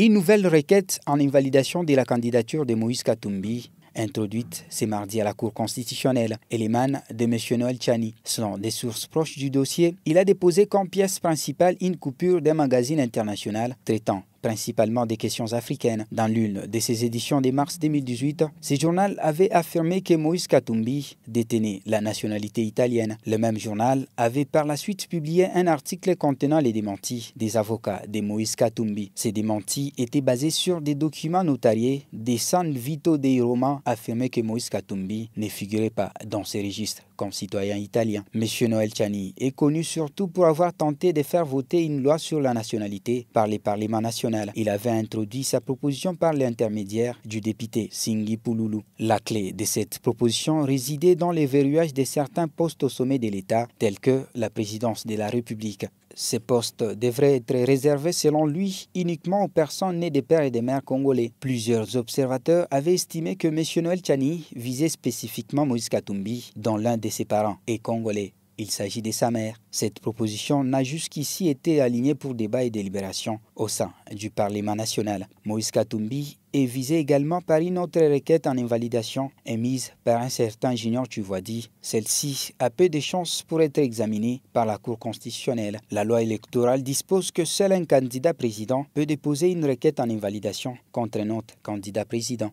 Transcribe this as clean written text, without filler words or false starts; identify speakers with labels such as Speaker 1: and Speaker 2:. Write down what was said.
Speaker 1: Une nouvelle requête en invalidation de la candidature de Moïse Katumbi, introduite ce mardi à la Cour constitutionnelle, elle émane de M. Noël Tchani. Selon des sources proches du dossier, il a déposé comme pièce principale une coupure d'un magazine international traitant principalement des questions africaines. Dans l'une de ses éditions de mars 2018, ce journal avait affirmé que Moïse Katumbi détenait la nationalité italienne. Le même journal avait par la suite publié un article contenant les démentis des avocats de Moïse Katumbi. Ces démentis étaient basés sur des documents notariés de San Vito dei Roma affirmaient que Moïse Katumbi ne figurait pas dans ces registres comme citoyen italien. M. Noël Tchani est connu surtout pour avoir tenté de faire voter une loi sur la nationalité par le Parlement national. Il avait introduit sa proposition par l'intermédiaire du député Singhi Pululu. La clé de cette proposition résidait dans le verrouillage de certains postes au sommet de l'État, tels que la présidence de la République. Ces postes devraient être réservés, selon lui, uniquement aux personnes nées de pères et de mères congolais. Plusieurs observateurs avaient estimé que M. Noël Tchani visait spécifiquement Moïse Katumbi, dont l'un de ses parents est congolais. Il s'agit de sa mère. Cette proposition n'a jusqu'ici été alignée pour débat et délibération au sein du Parlement national. Moïse Katumbi est visé également par une autre requête en invalidation émise par un certain Junior Tuvadi. Celle-ci a peu de chances pour être examinée par la Cour constitutionnelle. La loi électorale dispose que seul un candidat président peut déposer une requête en invalidation contre un autre candidat président.